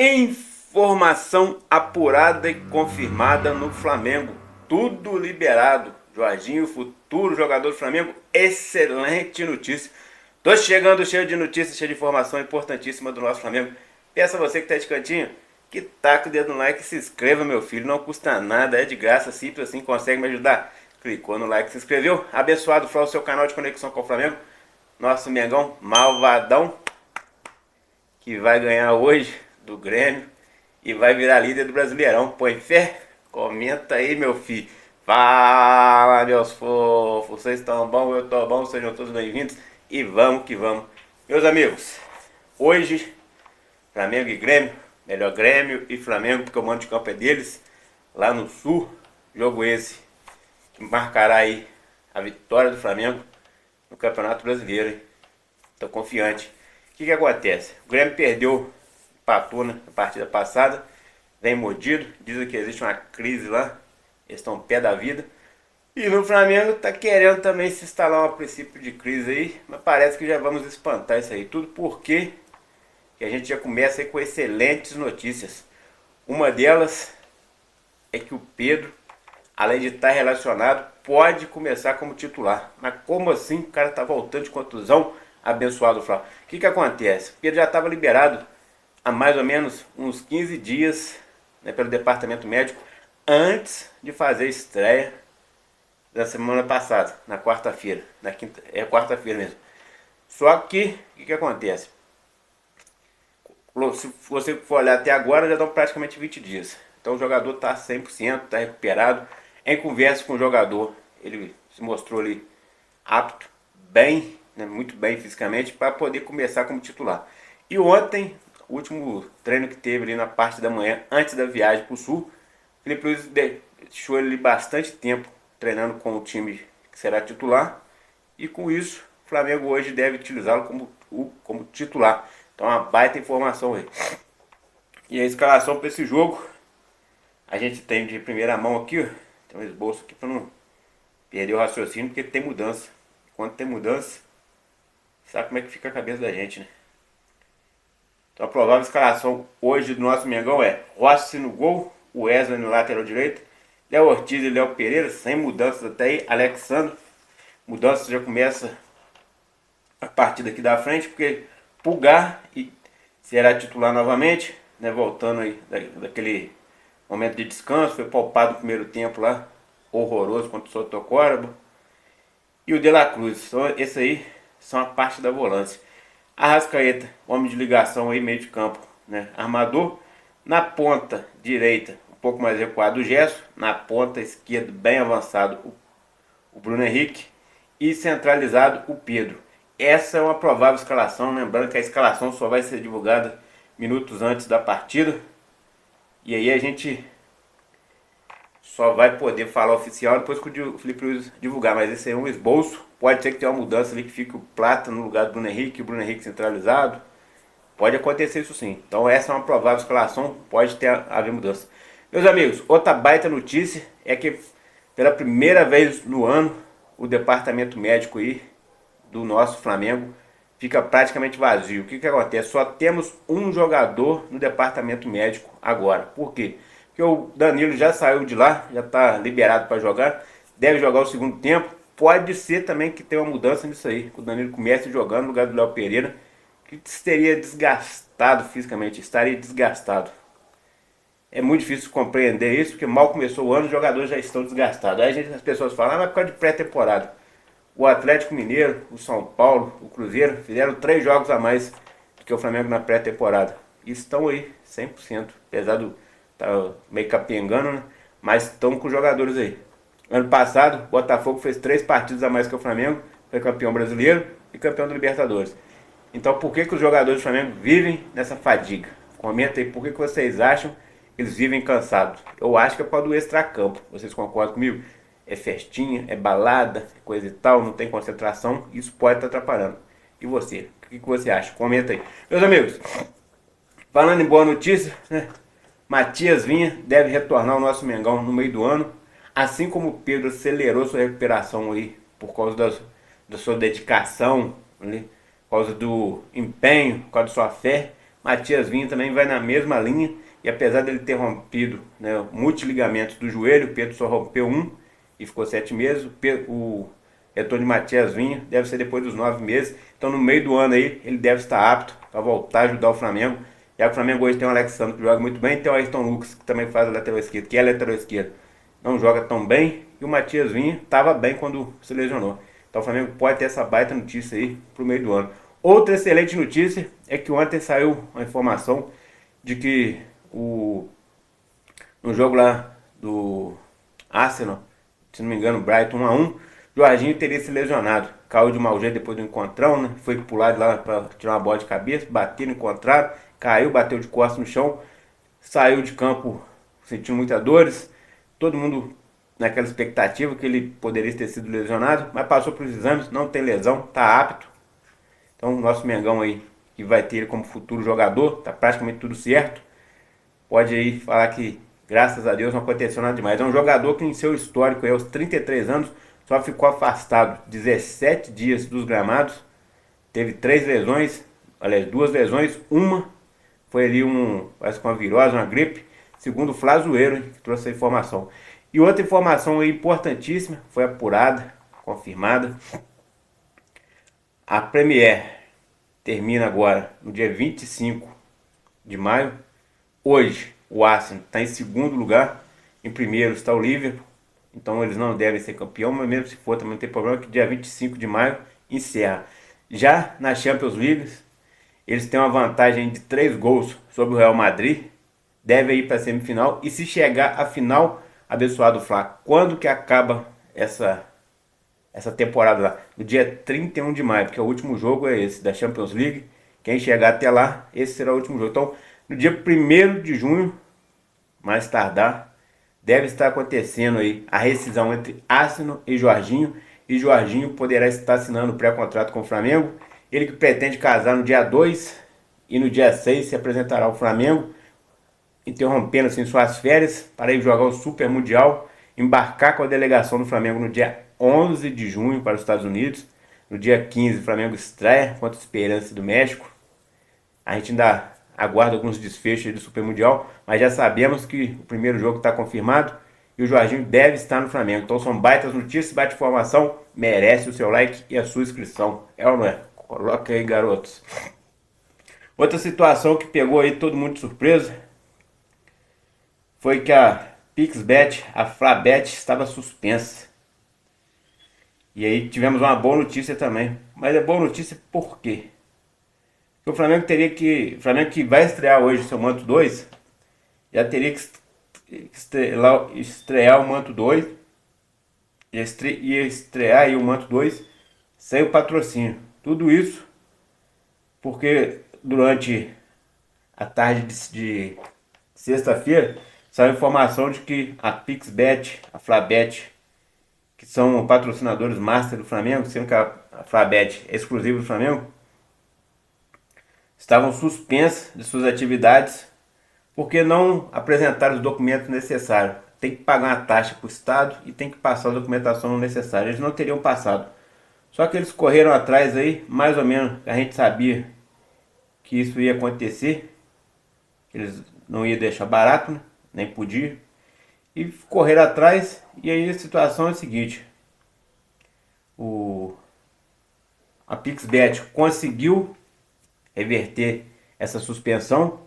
Informação apurada e confirmada no Flamengo. Tudo liberado. Jorginho, futuro jogador do Flamengo. Excelente notícia. Tô chegando cheio de notícias, cheio de informação importantíssima do nosso Flamengo. Peço a você que tá de cantinho, que taca o dedo no like e se inscreva, meu filho. Não custa nada, é de graça, simples assim, consegue me ajudar. Clicou no like, se inscreveu. Abençoado foi o seu canal de conexão com o Flamengo. Nosso Mengão malvadão, que vai ganhar hoje do Grêmio e vai virar líder do Brasileirão. Põe fé? Comenta aí, meu filho. Fala, meus fofos. Vocês estão bom? Eu tô bom. Sejam todos bem-vindos. E vamos que vamos. Meus amigos, hoje, Flamengo e Grêmio. Melhor Grêmio e Flamengo, porque o mando de campo é deles. Lá no Sul, jogo esse que marcará aí a vitória do Flamengo no Campeonato Brasileiro, hein? Tô confiante. O que acontece? O Grêmio perdeu, empatou na partida passada, vem mordido, dizem que existe uma crise lá, eles estão pé da vida. E no Flamengo tá querendo também se instalar um princípio de crise aí, mas parece que já vamos espantar isso aí. Tudo porque que a gente já começa aí com excelentes notícias. Uma delas é que o Pedro, além de estar relacionado, pode começar como titular. Mas como assim? O cara tá voltando de contusão, abençoado Flávio. O que acontece? O Pedro já estava liberado há mais ou menos uns 15 dias, né, pelo departamento médico, antes de fazer a estreia da semana passada, na quarta-feira. Na quinta, é quarta-feira mesmo. Só que, o que acontece? Se você for olhar até agora, já dão praticamente 20 dias. Então o jogador está 100%, está recuperado. Em conversa com o jogador, ele se mostrou ali apto, bem, né, muito bem fisicamente, para poder começar como titular. E ontem, o último treino que teve ali na parte da manhã, antes da viagem para o Sul, o Felipe Luiz deixou ele bastante tempo treinando com o time que será titular. E com isso, o Flamengo hoje deve utilizá-lo como titular. Então uma baita informação aí. E a escalação para esse jogo, a gente tem de primeira mão aqui, ó. Tem um esboço aqui para não perder o raciocínio, porque tem mudança. Quando tem mudança, sabe como é que fica a cabeça da gente, né? Então a provável escalação hoje do nosso Mengão é Rossi no gol, o Wesley no lateral direito, Léo Ortiz e Léo Pereira, sem mudanças até aí, Alexandre. Mudança já começa a partir daqui da frente, porque Pulgar e será titular novamente, né, voltando aí daquele momento de descanso, foi poupado no primeiro tempo lá, horroroso contra o Sotocórabo. E o De La Cruz, então esse aí são a parte da volância. Arrascaeta, homem de ligação aí, meio de campo, né, armador. Na ponta direita, um pouco mais recuado o Gerson, na ponta esquerda, bem avançado o Bruno Henrique e centralizado o Pedro. Essa é uma provável escalação, lembrando que a escalação só vai ser divulgada minutos antes da partida. E aí a gente só vai poder falar oficial depois que o Felipe Luiz divulgar. Mas esse aí é um esboço. Pode ser que tenha uma mudança ali, que fique o Plata no lugar do Bruno Henrique, o Bruno Henrique centralizado. Pode acontecer isso sim. Então essa é uma provável escalação, pode haver mudança. Meus amigos, outra baita notícia é que pela primeira vez no ano, o departamento médico aí do nosso Flamengo fica praticamente vazio. O que acontece? Só temos um jogador no departamento médico agora. Por quê? Porque o Danilo já saiu de lá, já está liberado para jogar, deve jogar o segundo tempo. Pode ser também que tenha uma mudança nisso aí, que o Danilo comece jogando no lugar do Léo Pereira, que estaria desgastado fisicamente, estaria desgastado. É muito difícil compreender isso, porque mal começou o ano, os jogadores já estão desgastados. Aí as pessoas falam, mas por causa de pré-temporada. O Atlético Mineiro, o São Paulo, o Cruzeiro fizeram 3 jogos a mais do que o Flamengo na pré-temporada. E estão aí, 100%. Apesar do tá meio capengando, né? Mas estão com os jogadores aí. Ano passado, o Botafogo fez 3 partidas a mais que o Flamengo. Foi campeão brasileiro e campeão da Libertadores. Então por que os jogadores do Flamengo vivem nessa fadiga? Comenta aí por que vocês acham que eles vivem cansados. Eu acho que é por causa do extracampo. Vocês concordam comigo? É festinha, é balada, é coisa e tal, não tem concentração, isso pode estar atrapalhando. E você? O que você acha? Comenta aí. Meus amigos, falando em boa notícia, né? Matias Vinha deve retornar ao nosso Mengão no meio do ano, assim como o Pedro acelerou sua recuperação aí, por causa da sua dedicação, né? Por causa do empenho, por causa da sua fé. Matias Vinha também vai na mesma linha. E apesar dele ter rompido, né, multiligamentos do joelho, o Pedro só rompeu um e ficou 7 meses. O retorno de Matias Vinha deve ser depois dos 9 meses. Então no meio do ano aí ele deve estar apto para voltar a ajudar o Flamengo. Já que o Flamengo hoje tem o Alexandre que joga muito bem, tem o Ayrton Lucas que também faz a lateral esquerda, que é lateral esquerdo, não joga tão bem. E o Matias Vinha estava bem quando se lesionou. Então o Flamengo pode ter essa baita notícia aí pro meio do ano. Outra excelente notícia é que ontem saiu uma informação de que no jogo lá do Arsenal, se não me engano, Brighton 1-1, Jorginho teria se lesionado. Caiu de mau jeito depois do encontrão, né? Foi pular de lá para tirar uma bola de cabeça, bateu no encontrado, caiu, bateu de costas no chão, saiu de campo sentindo muitas dores. Todo mundo naquela expectativa que ele poderia ter sido lesionado, mas passou pelos exames, não tem lesão, está apto. Então o nosso Mengão aí, que vai ter ele como futuro jogador, tá praticamente tudo certo. Pode aí falar que, graças a Deus, não aconteceu nada demais. É um jogador que em seu histórico, aí, aos 33 anos, só ficou afastado 17 dias dos gramados. Teve 3 lesões, aliás, 2 lesões. Uma foi ali parece que uma virose, uma gripe. Segundo o Flazoeiro, que trouxe a informação. E outra informação aí importantíssima, foi apurada, confirmada. A Premier termina agora no dia 25 de maio. Hoje o Arsenal está em segundo lugar, em primeiro está o Liverpool, então eles não devem ser campeão, mas mesmo se for também não tem problema, que dia 25 de maio encerra. Já na Champions League, eles têm uma vantagem de 3 gols sobre o Real Madrid, devem ir para a semifinal, e se chegar à final, abençoado Fla, quando que acaba essa temporada lá? No dia 31 de maio, porque o último jogo é esse, da Champions League. Quem chegar até lá, esse será o último jogo. Então, no dia 1º de junho, mais tardar, deve estar acontecendo aí a rescisão entre Arsenal e Jorginho. E Jorginho poderá estar assinando pré-contrato com o Flamengo. Ele que pretende casar no dia 2 e no dia 6 se apresentará ao Flamengo, interrompendo assim suas férias para ir jogar o Super Mundial, embarcar com a delegação do Flamengo no dia 11 de junho para os Estados Unidos. No dia 15 o Flamengo estreia contra a Esperança do México. A gente ainda aguarda alguns desfechos do Super Mundial, mas já sabemos que o primeiro jogo está confirmado e o Jorginho deve estar no Flamengo. Então são baitas notícias, baita informação, merece o seu like e a sua inscrição. É ou não é? Coloca aí, garotos. Outra situação que pegou aí todo mundo de surpresa foi que a Pixbet, a Flabet, estava suspensa. E aí tivemos uma boa notícia também. Mas é boa notícia por quê? Porque o Flamengo o Flamengo que vai estrear hoje o seu Manto 2, já teria que estrear o Manto 2, ia estrear aí o Manto 2 sem o patrocínio. Tudo isso porque durante a tarde de sexta-feira saiu a informação de que a Pixbet, a Flabet, que são patrocinadores master do Flamengo, sendo que a Flabet é exclusiva do Flamengo, estavam suspensas de suas atividades porque não apresentaram os documentos necessários. Tem que pagar uma taxa para o Estado e tem que passar a documentação necessária. Eles não teriam passado. Só que eles correram atrás aí, mais ou menos, a gente sabia que isso ia acontecer. Eles não iam deixar barato, né? Nem podia. E correram atrás, e aí a situação é a seguinte. A Pixbet conseguiu reverter essa suspensão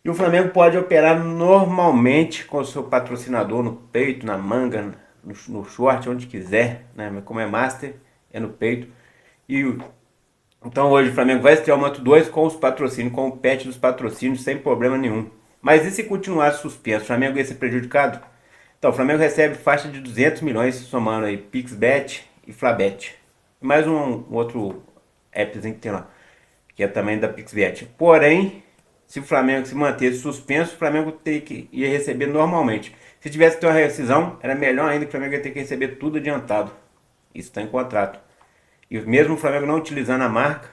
e o Flamengo pode operar normalmente com o seu patrocinador no peito, na manga, no short, onde quiser, né? Mas como é master, é no peito. Então hoje o Flamengo vai estrear o Manto 2 com os patrocínios, com o patch dos patrocínios, sem problema nenhum. Mas e se continuar suspenso, o Flamengo ia ser prejudicado? Então o Flamengo recebe faixa de 200 milhões, somando aí Pixbet e Flabet. E mais um outro appzinho que tem lá, que é também da Pixbet. Porém, se o Flamengo se manter suspenso, o Flamengo ia receber normalmente. Se tivesse que ter uma rescisão, era melhor ainda, que o Flamengo ia ter que receber tudo adiantado. Isso está em contrato. E mesmo o Flamengo não utilizando a marca,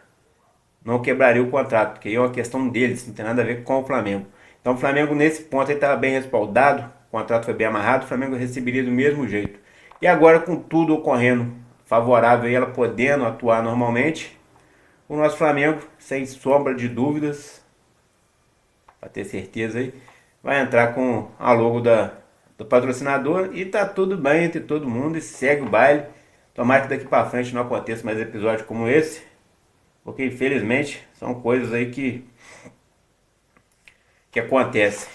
não quebraria o contrato, porque aí é uma questão deles, não tem nada a ver com o Flamengo. Então o Flamengo nesse ponto estava bem respaldado, o contrato foi bem amarrado, o Flamengo receberia do mesmo jeito. E agora com tudo ocorrendo favorável e ela podendo atuar normalmente, O nosso Flamengo, sem sombra de dúvidas, para ter certeza aí, vai entrar com a logo do patrocinador e tá tudo bem entre todo mundo e segue o baile. Tomara que daqui para frente não aconteça mais episódios como esse, porque infelizmente são coisas aí que acontecem.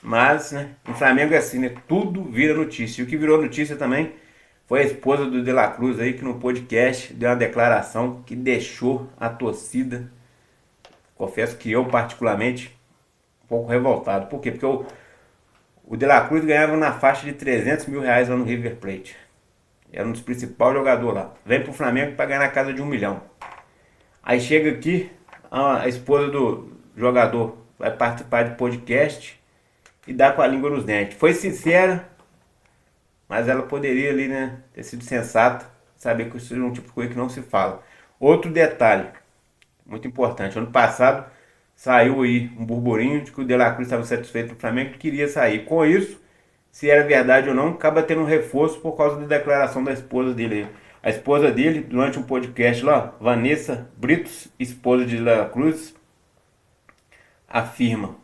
Mas, né, em Flamengo é assim, né, tudo vira notícia. E o que virou notícia também foi a esposa do De La Cruz aí, que no podcast deu uma declaração que deixou a torcida, confesso que eu particularmente, um pouco revoltado. Por quê? Porque o De La Cruz ganhava na faixa de 300 mil reais lá no River Plate. Era um dos principais jogadores lá. Vem pro Flamengo para ganhar na casa de 1 milhão. Aí chega aqui, a esposa do jogador vai participar de podcast e dá com a língua nos dentes. Foi sincera, mas ela poderia ali, né, ter sido sensata, saber que isso é um tipo de coisa que não se fala. Outro detalhe, muito importante, ano passado saiu aí um burburinho de que o De La Cruz estava satisfeito no Flamengo e queria sair. Com isso, se era verdade ou não, acaba tendo um reforço por causa da declaração da esposa dele. A esposa dele, durante um podcast lá, Vanessa Britos, esposa de De La Cruz, afirma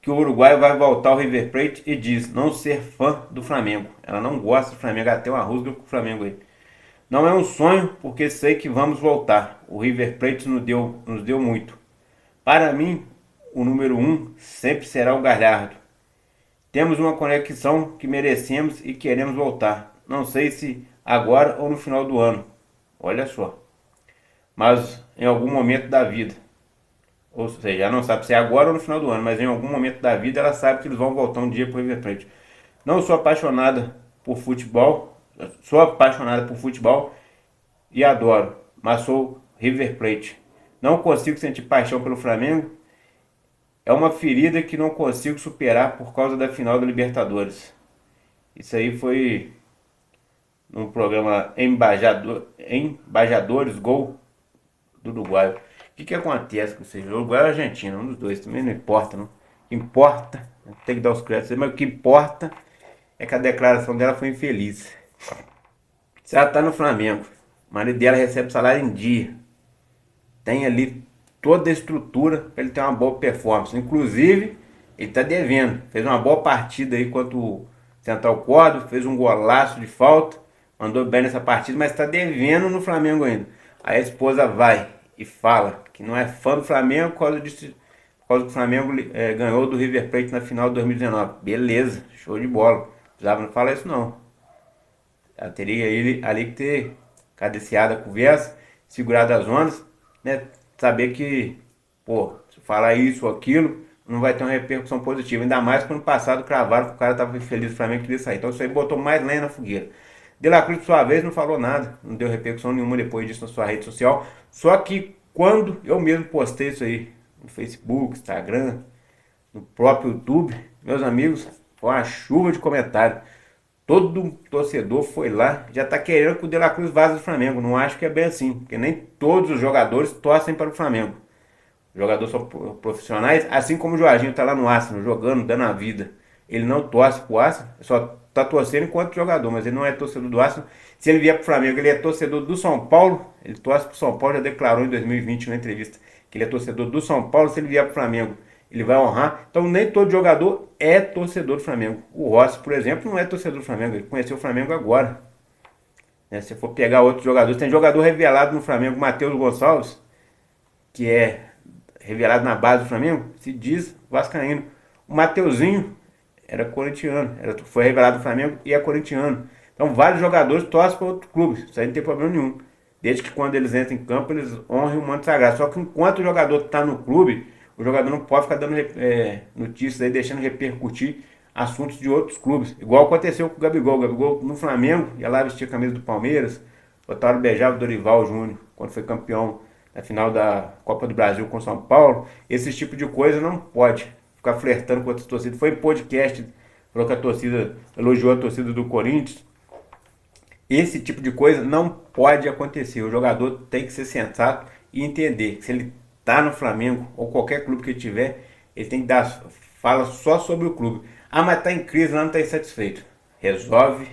que o Uruguai vai voltar ao River Plate e diz não ser fã do Flamengo. Ela não gosta do Flamengo, até uma rusga com o Flamengo aí. Não é um sonho, porque sei que vamos voltar. O River Plate nos deu muito. Para mim, o número 1 sempre será o Galhardo. Temos uma conexão que merecemos e queremos voltar. Não sei se agora ou no final do ano. Olha só. Mas em algum momento da vida. Ou seja, ela não sabe se é agora ou no final do ano, mas em algum momento da vida ela sabe que eles vão voltar um dia para o River Plate. Não sou apaixonada por futebol, sou apaixonada por futebol e adoro, mas sou River Plate. Não consigo sentir paixão pelo Flamengo. É uma ferida que não consigo superar por causa da final da Libertadores. Isso aí foi num programa Embajadores Gol do Uruguai. O que acontece com vocês? O Uruguai ou a Argentina, um dos dois, também não importa, não. O que importa, tem que dar os créditos, mas o que importa é que a declaração dela foi infeliz. Se ela tá no Flamengo, o marido dela recebe salário em dia, tem ali toda a estrutura para ele ter uma boa performance. Inclusive, ele tá devendo. Fez uma boa partida aí contra o Central Córdoba, fez um golaço de falta, mandou bem nessa partida, mas está devendo no Flamengo ainda. Aí a esposa vai e fala que não é fã do Flamengo por causa que o Flamengo ganhou do River Plate na final de 2019. Beleza, show de bola. Não precisava não falar isso não. Ela teria ali que ter cadenciado a conversa, segurado as ondas, né? Saber que, pô, se falar isso ou aquilo, não vai ter uma repercussão positiva. Ainda mais que no passado cravaram que o cara estava infeliz do Flamengo e queria sair. Então isso aí botou mais lenha na fogueira. De La Cruz, por sua vez, não falou nada, não deu repercussão nenhuma depois disso na sua rede social. Só que quando eu mesmo postei isso aí no Facebook, Instagram, no próprio YouTube, meus amigos, foi uma chuva de comentários. Todo torcedor foi lá, já está querendo que o De La Cruz vaze do Flamengo. Não acho que é bem assim, porque nem todos os jogadores torcem para o Flamengo. Os jogadores são profissionais, assim como o Jorginho está lá no Arsenal, jogando, dando a vida. Ele não torce para o Arsenal, só está torcendo enquanto jogador, mas ele não é torcedor do Arsenal. Se ele vier para o Flamengo, ele é torcedor do São Paulo, ele torce para o São Paulo, já declarou em 2020 na entrevista que ele é torcedor do São Paulo. Se ele vier para o Flamengo, ele vai honrar. Então nem todo jogador é torcedor do Flamengo. O Rossi, por exemplo, não é torcedor do Flamengo, ele conheceu o Flamengo agora. Se for pegar outros jogadores, tem jogador revelado no Flamengo, Matheus Gonçalves, que é revelado na base do Flamengo, se diz vascaíno. O Mateuzinho era corintiano, foi revelado no Flamengo e é corintiano. Então vários jogadores torcem para outro clube, isso aí não tem problema nenhum. Desde que quando eles entram em campo, eles honrem o manto sagrado. Só que enquanto o jogador está no clube, o jogador não pode ficar dando notícias aí, deixando repercutir assuntos de outros clubes. Igual aconteceu com o Gabigol. O Gabigol no Flamengo ia lá vestir a camisa do Palmeiras, botaram beijava o Dorival Júnior, quando foi campeão na final da Copa do Brasil com São Paulo. Esse tipo de coisa não pode ficar flertando com outras torcidas. Foi em podcast, falou que a torcida elogiou a torcida do Corinthians. Esse tipo de coisa não pode acontecer. O jogador tem que ser sensato e entender que se ele está no Flamengo ou qualquer clube que ele tiver, ele tem que fala só sobre o clube. Ah, mas está em crise, lá não está insatisfeito. Resolve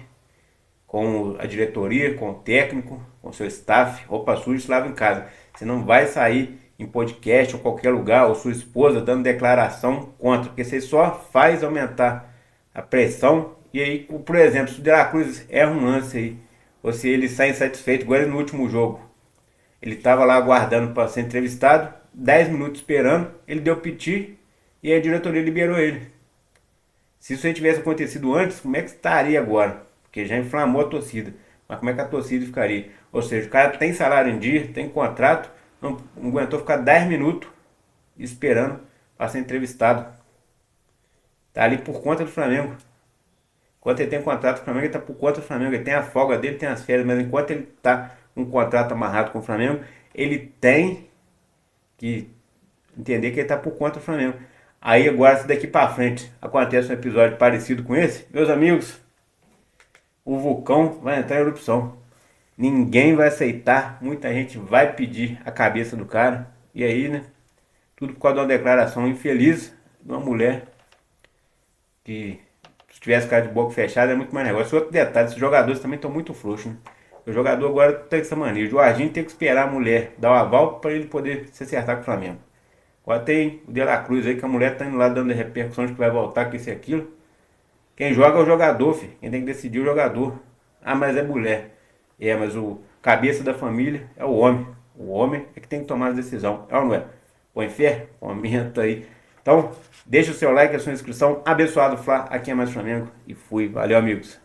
com a diretoria, com o técnico, com seu staff, roupa suja se lava em casa. Você não vai sair em podcast ou qualquer lugar, ou sua esposa dando declaração contra, porque você só faz aumentar a pressão. E aí, por exemplo, se o De La Cruz erra um lance aí, ou se ele sai insatisfeito, igual ele no último jogo, ele estava lá aguardando para ser entrevistado, 10 minutos esperando, ele deu piti e a diretoria liberou ele. Se isso aí tivesse acontecido antes, como é que estaria agora? Porque já inflamou a torcida. Mas como é que a torcida ficaria? Ou seja, o cara tem salário em dia, tem contrato, não aguentou ficar 10 minutos esperando para ser entrevistado. Tá ali por conta do Flamengo. Enquanto ele tem contrato com o Flamengo, ele tá por conta do Flamengo. Ele tem a folga dele, tem as férias, mas enquanto ele tá com um contrato amarrado com o Flamengo, ele tem que entender que ele tá por conta do Flamengo. Aí agora, se daqui para frente acontece um episódio parecido com esse, meus amigos, o vulcão vai entrar em erupção. Ninguém vai aceitar, muita gente vai pedir a cabeça do cara. E aí, né? Tudo por causa de uma declaração infeliz de uma mulher que, se tivesse cara de boca fechada, é muito mais negócio. Outro detalhe, esses jogadores também estão muito frouxos, né? O jogador agora tem essa mania. O Jorginho tem que esperar a mulher dar o aval para ele poder se acertar com o Flamengo. Agora tem o De La Cruz aí, que a mulher tá indo lá dando repercussões que vai voltar com isso e aquilo. Quem joga é o jogador, filho. Quem tem que decidir é o jogador. Ah, mas é mulher. É, mas o cabeça da família é o homem. O homem é que tem que tomar a decisão. É ou não é? Põe fé? Comenta aí. Então, deixa o seu like, a sua inscrição. Abençoado Fla, aqui é mais Flamengo. E fui. Valeu, amigos.